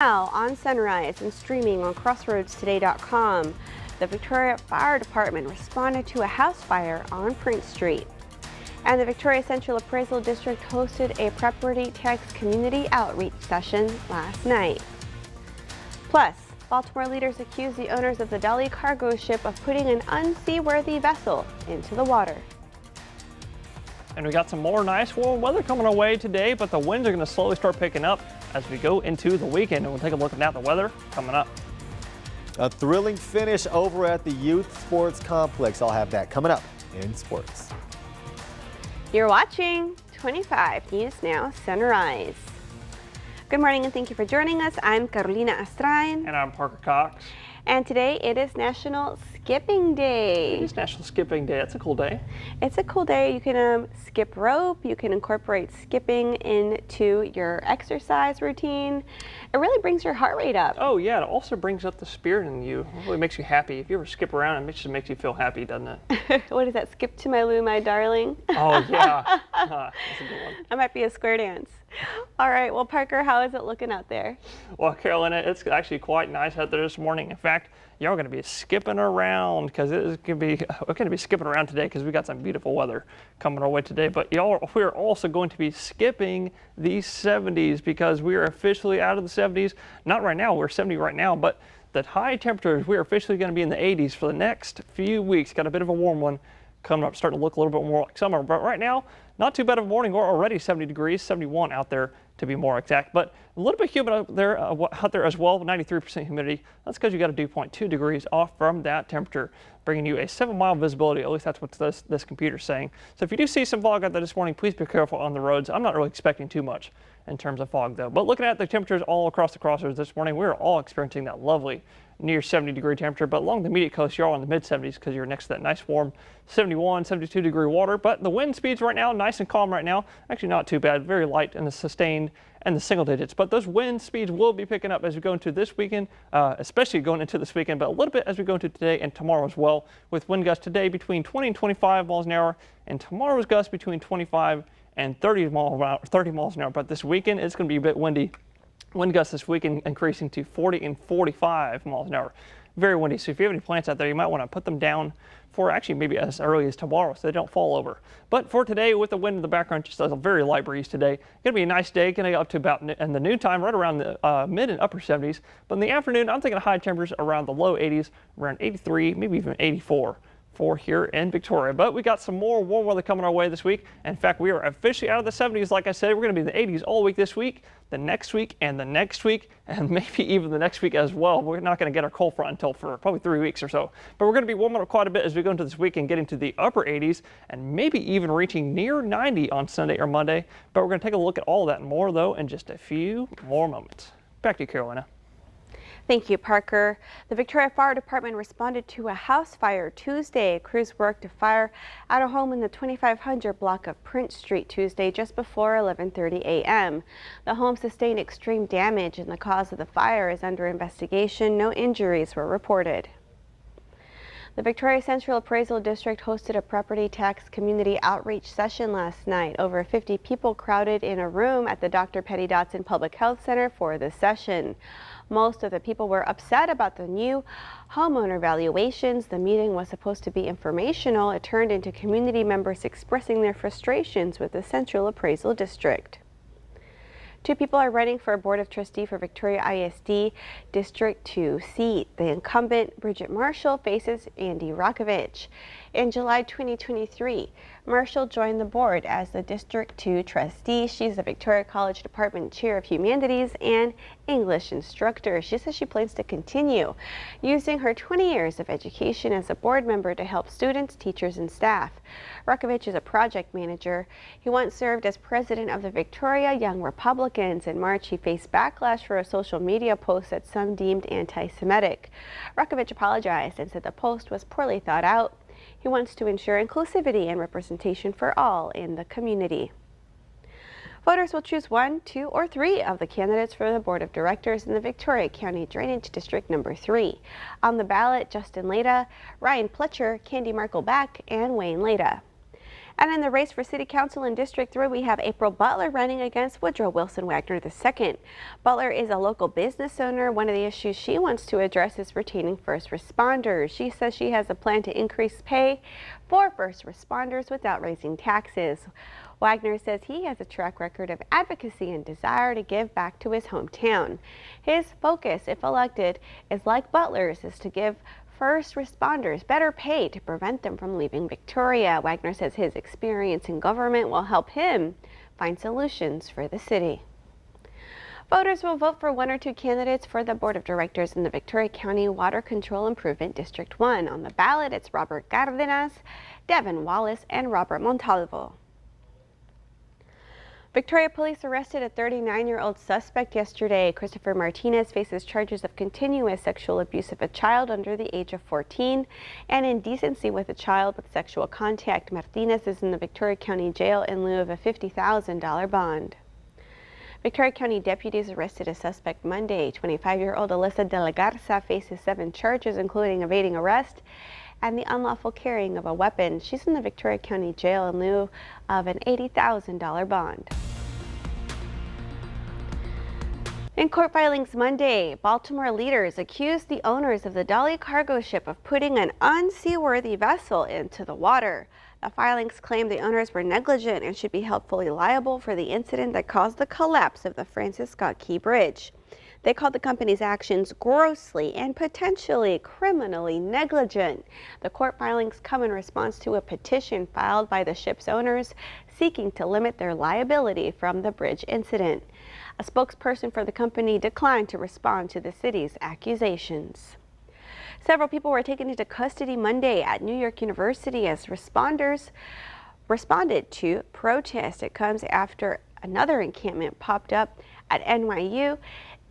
Now on Sunrise and streaming on crossroadstoday.com, the Victoria Fire Department responded to a house fire on Prince Street. And the Victoria Central Appraisal District hosted a property tax community outreach session last night. Plus, Baltimore leaders accuse the owners of the Dali cargo ship of putting an unseaworthy vessel into the water. And we got some more nice warm weather coming our way today, but the winds are going to slowly start picking up as we go into the weekend. And we'll take a look at the weather coming up. A thrilling finish over at the Youth Sports Complex. I'll have that coming up in sports. You're watching 25 News Now Sunrise. Good morning and thank you for joining us. I'm Carolina Astrain. And I'm Parker Cox. And today it is National Skipping Day. It is National Skipping Day. That's a cool day. It's a cool day. You can skip rope. You can incorporate skipping into your exercise routine. It really brings your heart rate up. Oh yeah, it also brings up the spirit in you. It really makes you happy. If you ever skip around, it just makes you feel happy, doesn't it? What is that? Skip to my Lou, my darling? Oh yeah, that's a good one. That might be a square dance. All right, well Parker, how is it looking out there? Well, Carolina, it's actually quite nice out there this morning. In fact, y'all are going to be skipping around because we're going to be skipping around today because we got some beautiful weather coming our way today. But we're also going to be skipping the 70s because we are officially out of the 70s. Not right now, we're 70 right now, but the high temperatures, we're officially going to be in the 80s for the next few weeks. Got a bit of a warm one coming up, starting to look a little bit more like summer. But right now, not too bad of a morning. We're already 70 degrees, 71 out there to be more exact. But a little bit humid out there as well, 93% humidity. That's because you got a dew point 2 degrees off from that temperature, bringing you a 7-mile visibility. At least that's what this computer's saying. So if you do see some fog out there this morning, please be careful on the roads. I'm not really expecting too much in terms of fog though. But looking at the temperatures all across the crossroads this morning, we're all experiencing that lovely near 70-degree temperature, but along the immediate coast, you're all in the mid-70s because you're next to that nice warm 71, 72-degree water. But the wind speeds right now, nice and calm right now. Actually not too bad, very light in the sustained and the single digits. But those wind speeds will be picking up as we go into this weekend, especially going into this weekend, but a little bit as we go into today and tomorrow as well, with wind gusts today between 20 and 25 miles an hour, and tomorrow's gusts between 25 and 30 miles an hour. But this weekend, it's going to be a bit windy. Wind gusts this weekend increasing to 40 and 45 miles an hour. Very windy. So if you have any plants out there, you might want to put them down for actually maybe as early as tomorrow so they don't fall over. But for today, with the wind in the background, just a very light breeze today. Going to be a nice day. Going to go up to about in the noontime, right around the mid and upper 70s. But in the afternoon, I'm thinking high temperatures around the low 80s, around 83, maybe even 84. For here in Victoria. But we got some more warm weather coming our way this week. In fact, we are officially out of the 70s. Like I said, we're going to be in the 80s all week this week, the next week, and the next week, and maybe even the next week as well. We're not going to get our cold front until for probably 3 weeks or so. But we're going to be warming up quite a bit as we go into this week and getting to the upper 80s and maybe even reaching near 90 on Sunday or Monday. But we're going to take a look at all that and more, though, in just a few more moments. Back to you, Carolina. Thank you, Parker. The Victoria Fire Department responded to a house fire Tuesday. Crews worked to fire out a home in the 2500 block of Prince Street Tuesday just before 11:30 a.m. The home sustained extreme damage and the cause of the fire is under investigation. No injuries were reported. The Victoria Central Appraisal District hosted a property tax community outreach session last night. Over 50 people crowded in a room at the Dr. Petty Dotson Public Health Center for the session. Most of the people were upset about the new homeowner valuations. The meeting was supposed to be informational. It turned into community members expressing their frustrations with the Central Appraisal District. 2 people are running for a Board of Trustee for Victoria ISD District 2 seat. The incumbent, Bridget Marshall, faces Andy Rakovich. In July 2023, Marshall joined the board as the District 2 trustee. She's the Victoria College Department Chair of Humanities and English instructor. She says she plans to continue using her 20 years of education as a board member to help students, teachers, and staff. Rakovich is a project manager. He once served as president of the Victoria Young Republicans. In March, he faced backlash for a social media post that some deemed anti-Semitic. Rakovich apologized and said the post was poorly thought out. He wants to ensure inclusivity and representation for all in the community. Voters will choose 1, 2, or 3 of the candidates for the Board of Directors in the Victoria County Drainage District number 3. On the ballot, Justin Leda, Ryan Pletcher, Candy Markle-Back, and Wayne Leda. And in the race for City Council in District 3, we have April Butler running against Woodrow Wilson Wagner II. Butler is a local business owner. One of the issues she wants to address is retaining first responders. She says she has a plan to increase pay for first responders without raising taxes. Wagner says he has a track record of advocacy and desire to give back to his hometown. His focus, if elected, is like Butler's, is to give first responders better pay to prevent them from leaving Victoria. Wagner says his experience in government will help him find solutions for the city. Voters will vote for one or two candidates for the board of directors in the Victoria County Water Control Improvement District 1. On the ballot, it's Robert Cardenas, Devin Wallace, and Robert Montalvo. Victoria police arrested a 39-year-old suspect yesterday. Christopher Martinez faces charges of continuous sexual abuse of a child under the age of 14 and indecency with a child with sexual contact. Martinez is in the Victoria County Jail in lieu of a $50,000 bond. Victoria County deputies arrested a suspect Monday. 25-year-old Alyssa De La Garza faces 7 charges, including evading arrest and the unlawful carrying of a weapon. She's in the Victoria County Jail in lieu of an $80,000 bond. In court filings Monday, Baltimore leaders accused the owners of the Dali cargo ship of putting an unseaworthy vessel into the water. The filings claim the owners were negligent and should be held fully liable for the incident that caused the collapse of the Francis Scott Key Bridge. They called the company's actions grossly and potentially criminally negligent. The court filings come in response to a petition filed by the ship's owners seeking to limit their liability from the bridge incident. A spokesperson for the company declined to respond to the city's accusations. Several people were taken into custody Monday at New York University as responders responded to protests. It comes after another encampment popped up at NYU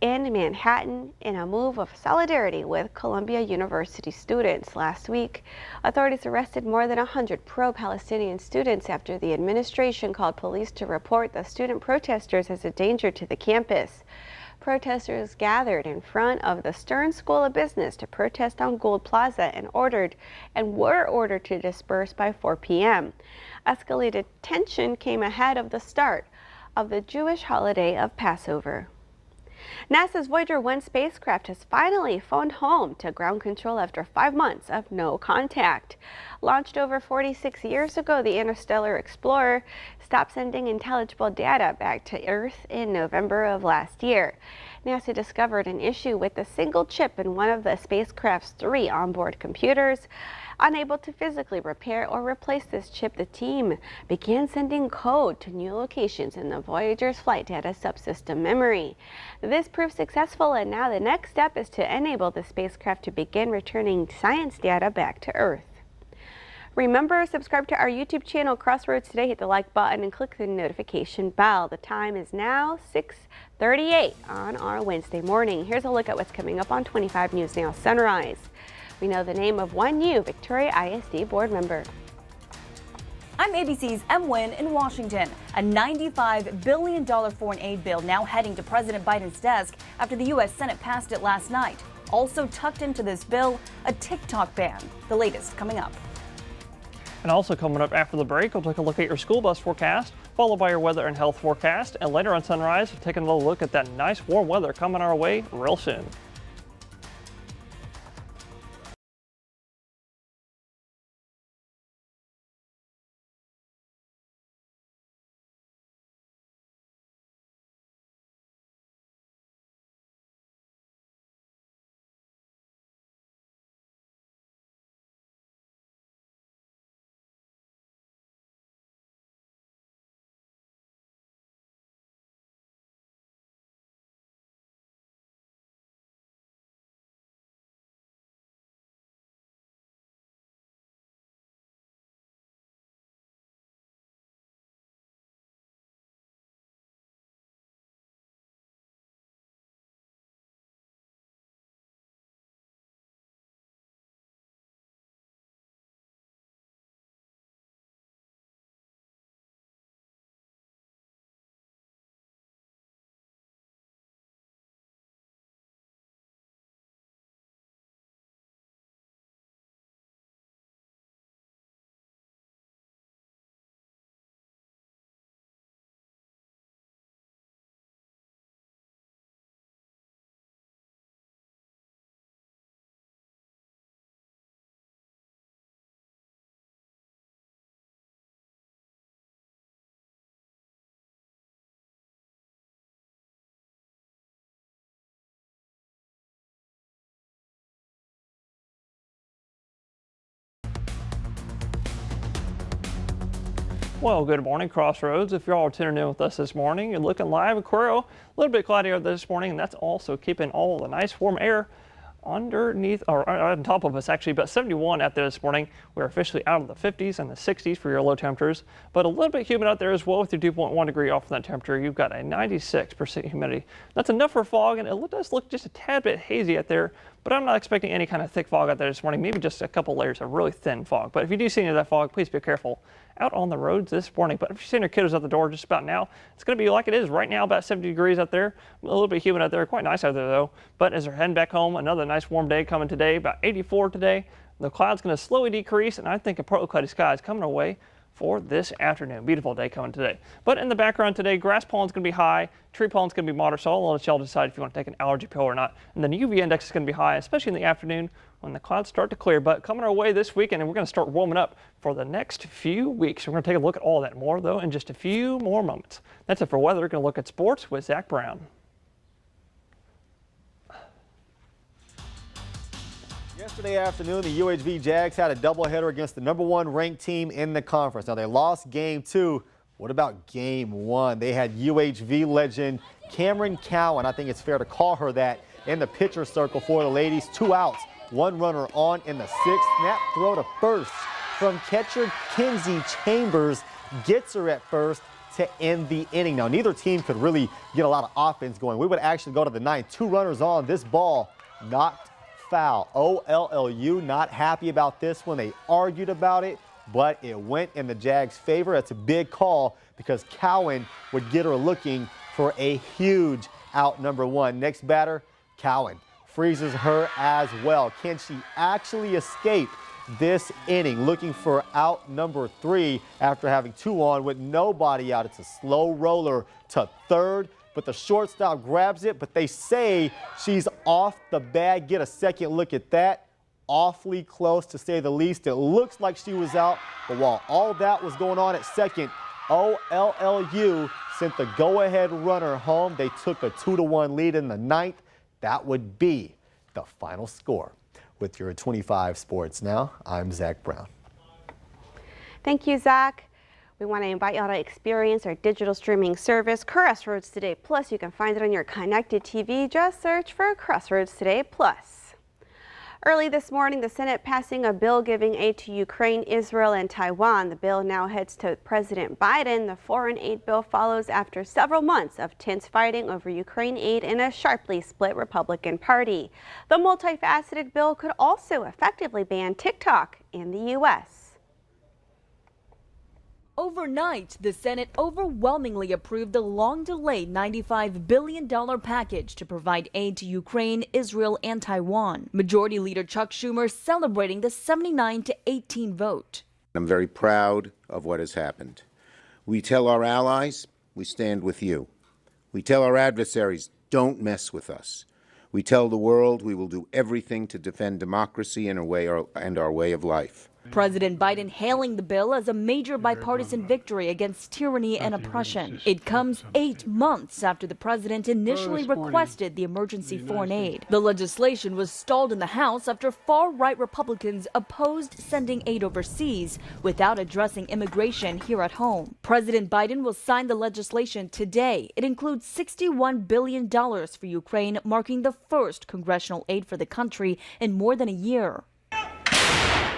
in Manhattan in a move of solidarity with Columbia University students. Last week, authorities arrested more than 100 pro-Palestinian students after the administration called police to report the student protesters as a danger to the campus. Protesters gathered in front of the Stern School of Business to protest on Gould Plaza and were ordered to disperse by 4 p.m. Escalated tension came ahead of the start of the Jewish holiday of Passover. NASA's Voyager 1 spacecraft has finally phoned home to ground control after 5 months of no contact. Launched over 46 years ago, the Interstellar Explorer stopped sending intelligible data back to Earth in November of last year. NASA discovered an issue with a single chip in one of the spacecraft's 3 onboard computers. Unable to physically repair or replace this chip, the team began sending code to new locations in the Voyager's flight data subsystem memory. This proved successful, and now the next step is to enable the spacecraft to begin returning science data back to Earth. Remember, subscribe to our YouTube channel, Crossroads Today. Hit the like button and click the notification bell. The time is now 6:38 on our Wednesday morning. Here's a look at what's coming up on 25 News Now Sunrise. We know the name of one new Victoria ISD board member. I'm ABC's Em Nguyen in Washington. A $95 billion foreign aid bill now heading to President Biden's desk after the U.S. Senate passed it last night. Also tucked into this bill, a TikTok ban. The latest coming up. And also coming up after the break, we'll take a look at your school bus forecast, followed by your weather and health forecast. And later on Sunrise, we're taking a little look at that nice warm weather coming our way real soon. Well, good morning, Crossroads. If you're all tuning in with us this morning, you're looking live at Cuero. A little bit cloudy out this morning, and that's also keeping all the nice warm air underneath or on top of us, actually. About 71 out there this morning. We're officially out of the 50s and the 60s for your low temperatures, but a little bit humid out there as well with your 2.1 degree off from that temperature. You've got a 96% humidity. That's enough for fog, and it does look just a tad bit hazy out there, but I'm not expecting any kind of thick fog out there this morning, maybe just a couple layers of really thin fog. But if you do see any of that fog, please be careful out on the roads this morning. But if you're seeing your kiddos at the door just about now, it's going to be like it is right now, about 70 degrees out there. A little bit humid out there, quite nice out there though. But as they're heading back home, another nice warm day coming today, about 84 today. The cloud's going to slowly decrease, and I think a partly cloudy sky is coming away for this afternoon. Beautiful day coming today. But in the background today, grass pollen's going to be high, tree pollen's going to be moderate, so I'll let y'all decide if you want to take an allergy pill or not. And then the UV index is going to be high, especially in the afternoon when the clouds start to clear. But coming our way this weekend, and we're going to start warming up for the next few weeks. We're going to take a look at all that more, though, in just a few more moments. That's it for weather. We're going to look at sports with Zach Brown. Yesterday afternoon, the UHV Jags had a doubleheader against the #1 ranked team in the conference. Now, they lost game 2. What about game 1? They had UHV legend Cameron Cowan, I think it's fair to call her that, in the pitcher circle for the ladies. 2 outs, 1 runner on in the 6th. Snap throw to first from catcher Kinsey Chambers gets her at first to end the inning. Now, neither team could really get a lot of offense going. We would actually go to the 9th. 2 runners on. This ball knocked foul. OLLU not happy about this one. They argued about it, but it went in the Jags' favor. That's a big call because Cowan would get her looking for a huge out #1. Next batter, Cowan freezes her as well. Can she actually escape this inning? Looking for out #3 after having 2 on with nobody out. It's a slow roller to third, but the shortstop grabs it, but they say she's off the bag. Get a second look at that. Awfully close, to say the least. It looks like she was out, but while all that was going on at second, OLLU sent the go-ahead runner home. They took a 2-1 lead in the 9th. That would be the final score. With your 25 Sports Now, I'm Zach Brown. Thank you, Zach. We want to invite y'all to experience our digital streaming service, Crossroads Today Plus. You can find it on your connected TV. Just search for Crossroads Today Plus. Early this morning, the Senate passing a bill giving aid to Ukraine, Israel, and Taiwan. The bill now heads to President Biden. The foreign aid bill follows after several months of tense fighting over Ukraine aid in a sharply split Republican Party. The multifaceted bill could also effectively ban TikTok in the U.S. Overnight, the Senate overwhelmingly approved the long-delayed $95 billion package to provide aid to Ukraine, Israel, and Taiwan. Majority Leader Chuck Schumer celebrating the 79-18 vote. I'm very proud of what has happened. We tell our allies, we stand with you. We tell our adversaries, don't mess with us. We tell the world we will do everything to defend democracy and our way of life. President Biden hailing the bill as a major bipartisan victory against tyranny and oppression. It comes 8 months after the president initially requested the emergency foreign aid. The legislation was stalled in the House after far-right Republicans opposed sending aid overseas without addressing immigration here at home. President Biden will sign the legislation today. It includes $61 billion for Ukraine, marking the first congressional aid for the country in more than a year.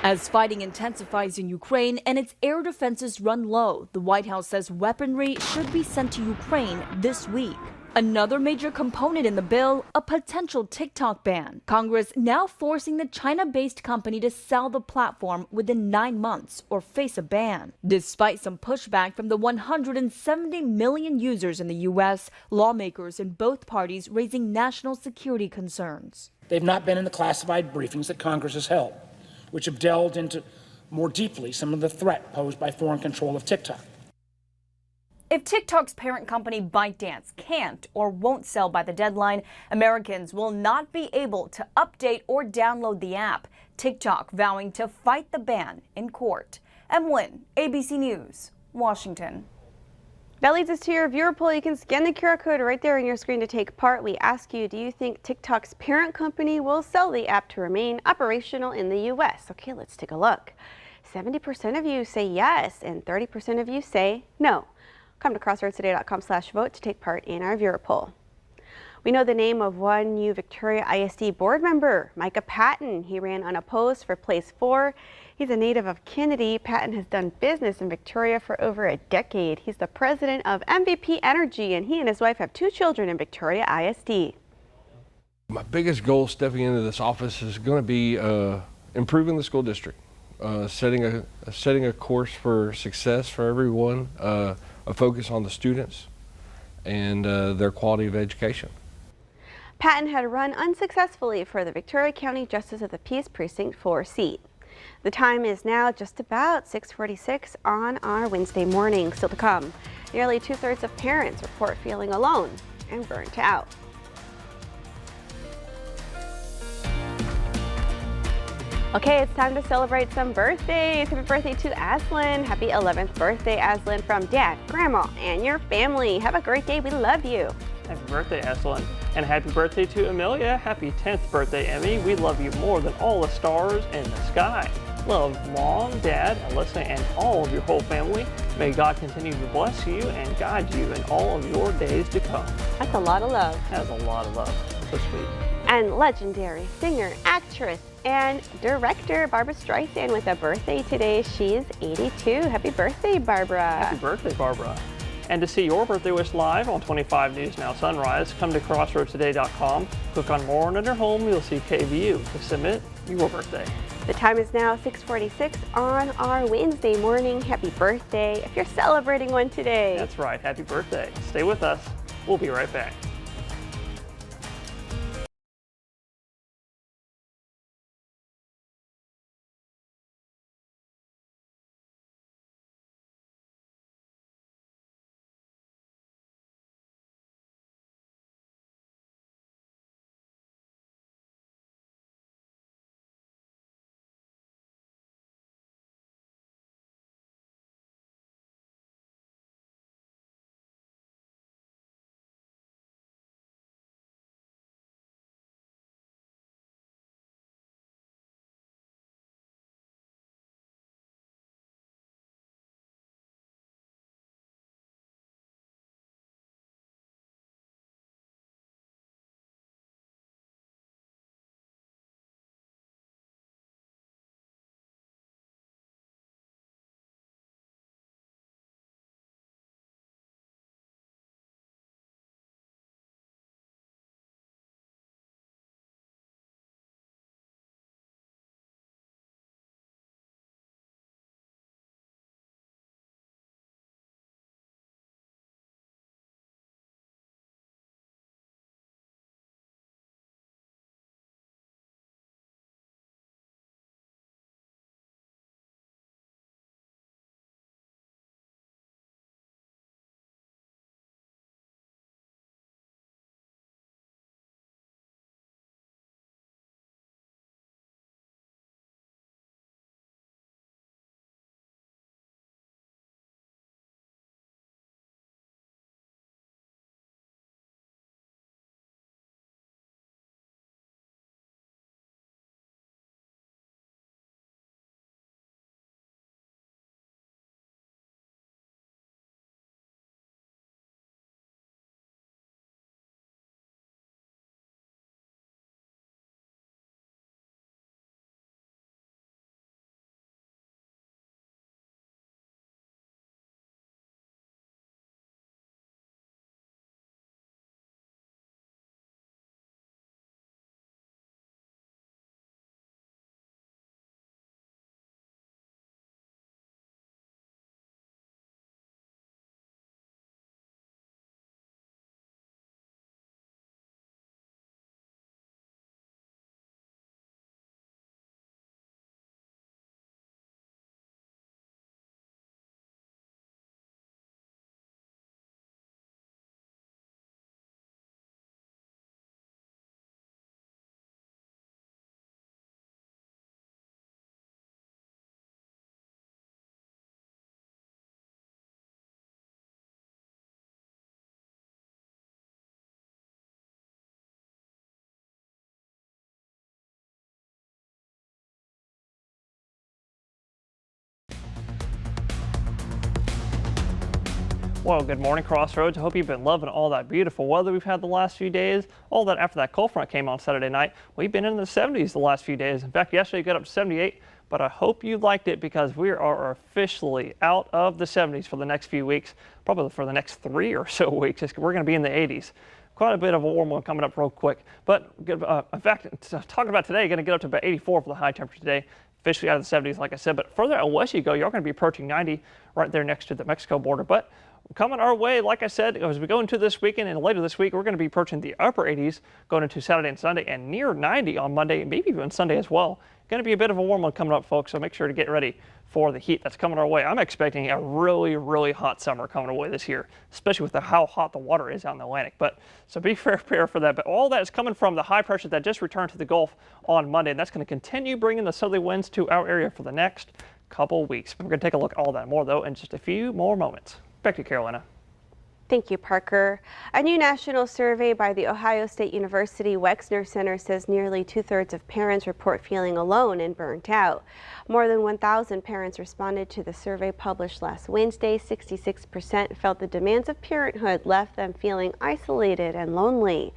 As fighting intensifies in Ukraine and its air defenses run low, the White House says weaponry should be sent to Ukraine this week. Another major component in the bill, a potential TikTok ban. Congress now forcing the China-based company to sell the platform within 9 months or face a ban. Despite some pushback from the 170 million users in the U.S., lawmakers in both parties raising national security concerns. They've not been in the classified briefings that Congress has held, which have delved into more deeply some of the threat posed by foreign control of TikTok. If TikTok's parent company ByteDance can't or won't sell by the deadline, Americans will not be able to update or download the app. TikTok vowing to fight the ban in court. Em Nguyen, ABC News, Washington. That leads us to your viewer poll. You can scan the QR code right there on your screen to take part. We ask you, do you think TikTok's parent company will sell the app to remain operational in the U.S.? Okay, let's take a look. 70% of you say yes, and 30% of you say no. Come to crossroadstoday.com/vote to take part in our viewer poll. We know the name of one new Victoria ISD board member, Micah Patton. He ran unopposed for place 4. He's a native of Kennedy. Patton has done business in Victoria for over a decade. He's the president of MVP Energy, and he and his wife have 2 children in Victoria ISD. My biggest goal stepping into this office is going to be improving the school district, setting a course for success for everyone, a focus on the students and their quality of education. Patton had run unsuccessfully for the Victoria County Justice of the Peace Precinct 4 seat. The time is now just about 6:46 on our Wednesday morning. Still to come, nearly 2/3 of parents report feeling alone and burnt out. Okay, it's time to celebrate some birthdays. Happy birthday to Aslan. Happy 11th birthday, Aslan, from Dad, Grandma, and your family. Have a great day. We love you. Happy birthday, Aslan. And happy birthday to Amelia. Happy 10th birthday, Emmy. We love you more than all the stars in the sky. Love Mom, Dad, Alyssa, and all of your whole family. May God continue to bless you and guide you in all of your days to come. That's a lot of love. That's a lot of love. So sweet. And legendary singer, actress, and director Barbra Streisand with a birthday today. She's 82. Happy birthday, Barbara. Happy birthday, Barbara. And to see your birthday wish live on 25 News Now Sunrise, come to crossroadstoday.com. Click on More, and under Home, you'll see KVU to submit your birthday. The time is now 6:46 on our Wednesday morning. Happy birthday if you're celebrating one today. That's right. Happy birthday. Stay with us. We'll be right back. Well, good morning, Crossroads. I hope you've been loving all that beautiful weather we've had the last few days. All that after that cold front came on Saturday night. We've been in the 70s the last few days. In fact, yesterday it got up to 78, but I hope you liked it because we are officially out of the 70s for the next few weeks, probably for the next 3 or so weeks. We're going to be in the 80s. Quite a bit of a warm one coming up real quick. But in fact, talking about today, going to get up to about 84 for the high temperature today. Officially out of the 70s, like I said. But further out west you go, you're going to be approaching 90 right there next to the Mexico border. But coming our way, like I said, as we go into this weekend and later this week, we're going to be approaching the upper 80s going into Saturday and Sunday, and near 90 on Monday and maybe even Sunday as well. Going to be a bit of a warm one coming up, folks, so make sure to get ready for the heat that's coming our way. I'm expecting a really, really hot summer coming away this year, especially with how hot the water is out in the Atlantic. But so be prepared for that. But all that is coming from the high pressure that just returned to the Gulf on Monday, and that's going to continue bringing the southerly winds to our area for the next couple weeks. We're going to take a look at all that and more, though, in just a few more moments. Back to you, Carolina. Thank you, Parker. A new national survey by the Ohio State University Wexner Center says nearly 2/3 of parents report feeling alone and burnt out. More than 1,000 parents responded to the survey published last Wednesday. 66% felt the demands of parenthood left them feeling isolated and lonely,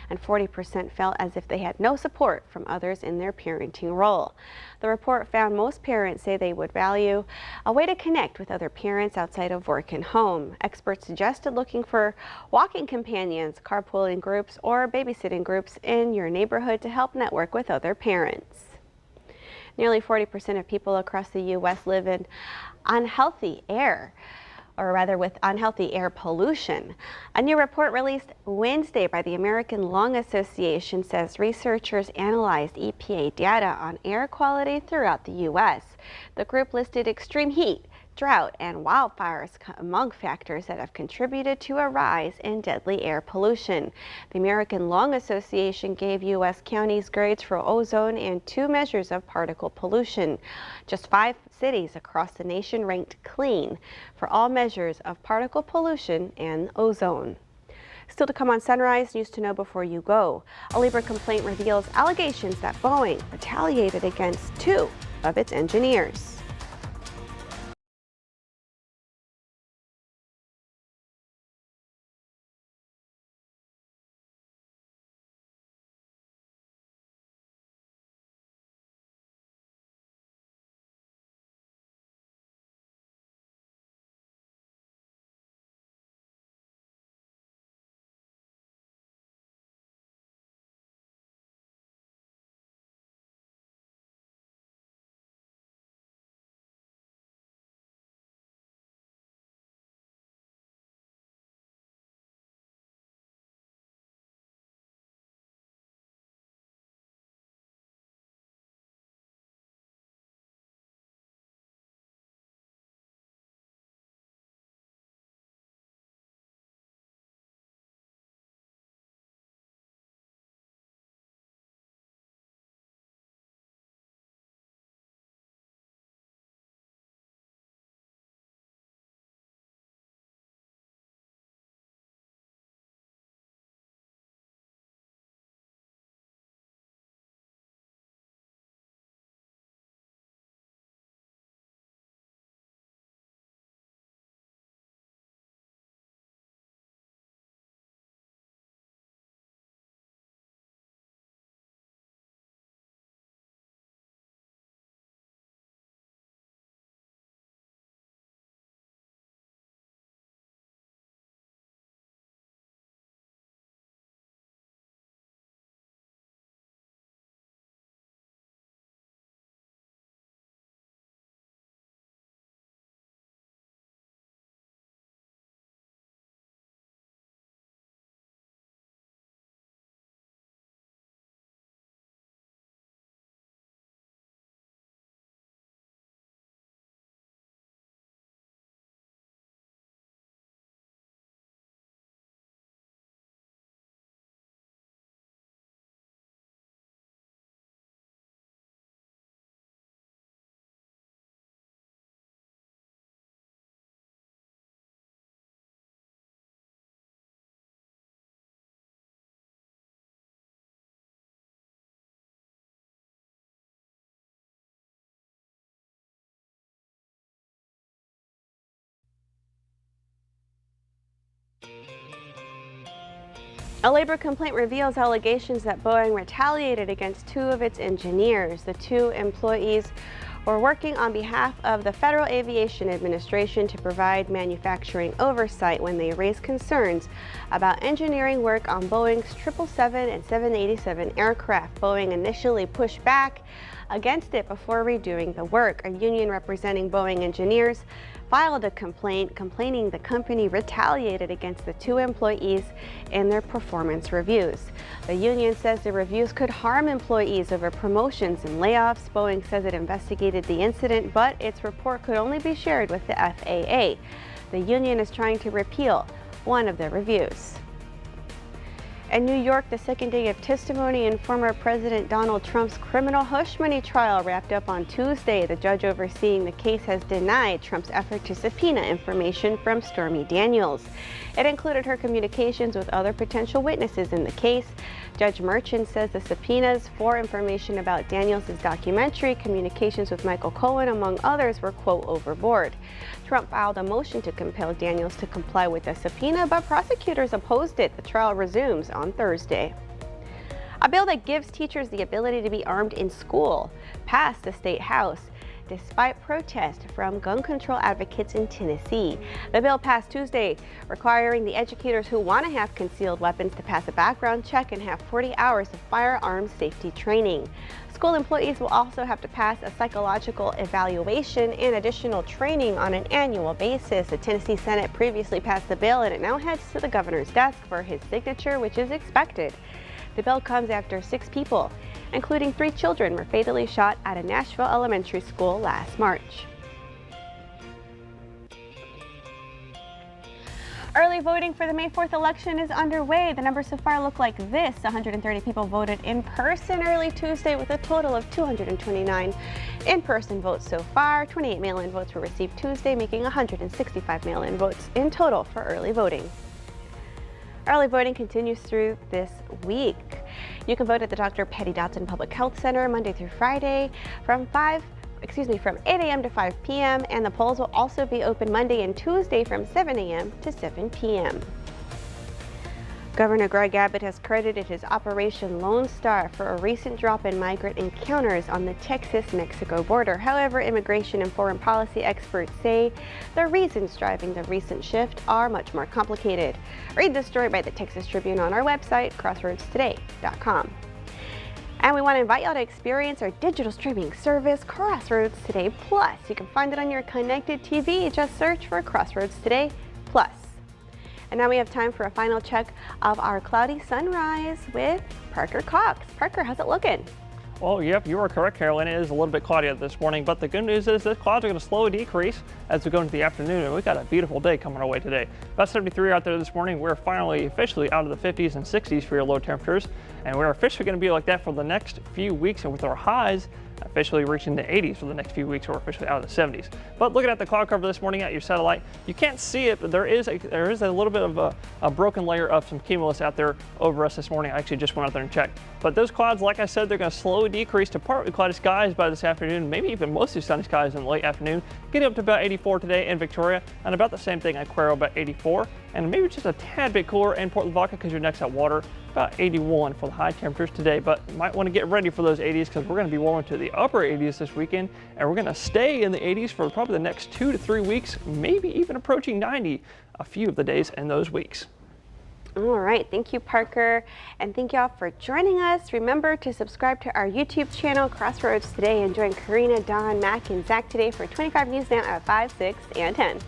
and 40% felt as if they had no support from others in their parenting role. The report found most parents say they would value a way to connect with other parents outside of work and home. Experts suggested looking for walking companions, carpooling groups, or babysitting groups in your neighborhood to help network with other parents. Nearly 40% of people across the U.S. live in unhealthy air, or rather with unhealthy air pollution. A new report released Wednesday by the American Lung Association says researchers analyzed EPA data on air quality throughout the U.S. The group listed extreme heat, drought, and wildfires among factors that have contributed to a rise in deadly air pollution. The American Lung Association gave U.S. counties grades for ozone and 2 measures of particle pollution. Just 5 cities across the nation ranked clean for all measures of particle pollution and ozone. Still to come on Sunrise, news to know before you go. A labor complaint reveals allegations that Boeing retaliated against 2 of its engineers. A labor complaint reveals allegations that Boeing retaliated against 2 of its engineers. The 2 employees were working on behalf of the Federal Aviation Administration to provide manufacturing oversight when they raised concerns about engineering work on Boeing's 777 and 787 aircraft. Boeing initially pushed back against it before redoing the work. A union representing Boeing engineers filed a complaint complaining the company retaliated against the 2 employees in their performance reviews. The union says the reviews could harm employees over promotions and layoffs. Boeing says it investigated the incident, but its report could only be shared with the FAA. The union is trying to repeal one of the reviews. In New York, the second day of testimony in former President Donald Trump's criminal hush money trial wrapped up on Tuesday. The judge overseeing the case has denied Trump's effort to subpoena information from Stormy Daniels. It included her communications with other potential witnesses in the case. Judge Merchant says the subpoenas for information about Daniels' documentary, communications with Michael Cohen, among others, were, quote, overboard. Trump filed a motion to compel Daniels to comply with the subpoena, but prosecutors opposed it. The trial resumes on Thursday. A bill that gives teachers the ability to be armed in school passed the State House despite protest from gun control advocates in Tennessee. The bill passed Tuesday, requiring the educators who want to have concealed weapons to pass a background check and have 40 hours of firearms safety training. School employees will also have to pass a psychological evaluation and additional training on an annual basis. The Tennessee Senate previously passed the bill, and it now heads to the governor's desk for his signature, which is expected. The bill comes after 6 people, including 3 children, were fatally shot at a Nashville elementary school last March. Early voting for the May 4th election is underway. The numbers so far look like this. 130 people voted in person early Tuesday, with a total of 229 in-person votes so far. 28 mail-in votes were received Tuesday, making 165 mail-in votes in total for early voting. Early voting continues through this week. You can vote at the Dr. Patty Dotson Public Health Center Monday through Friday from 8 a.m. to 5 p.m. and the polls will also be open Monday and Tuesday from 7 a.m. to 7 p.m. Governor Greg Abbott has credited his Operation Lone Star for a recent drop in migrant encounters on the Texas-Mexico border. However, immigration and foreign policy experts say the reasons driving the recent shift are much more complicated. Read this story by the Texas Tribune on our website, crossroadstoday.com. And we want to invite y'all to experience our digital streaming service, Crossroads Today Plus. You can find it on your connected TV. Just search for Crossroads Today Plus. And now we have time for a final check of our cloudy sunrise with Parker Cox. Parker, how's it looking? Well, yep, you are correct, Carolyn. It is a little bit cloudy out this morning, but the good news is that clouds are going to slowly decrease as we go into the afternoon, and we've got a beautiful day coming our way today. About 73 out there this morning. We're finally officially out of the 50s and 60s for your low temperatures, and we're officially going to be like that for the next few weeks, and with our highs officially reaching the 80s for the next few weeks. We're officially out of the 70s. But looking at the cloud cover this morning at your satellite, you can't see it, but there is a little bit of a broken layer of some cumulus out there over us this morning. I actually just went out there and checked. But those clouds, like I said, they're going to slowly decrease to partly cloudy skies by this afternoon, maybe even mostly sunny skies in the late afternoon, getting up to about 84 today in Victoria, and about the same thing at Cuero, about 84, and maybe just a tad bit cooler in Port Lavaca because you're next at water, about 81 for the high temperatures today. But you might want to get ready for those 80s because we're going to be warming to the upper 80s this weekend, and we're going to stay in the 80s for probably the next 2 to 3 weeks, maybe even approaching 90 a few of the days in those weeks. All right, thank you, Parker, and thank y'all for joining us. Remember to subscribe to our YouTube channel, Crossroads Today, and join Karina, Don, Mac, and Zach today for 25 News Now at 5, 6, and 10.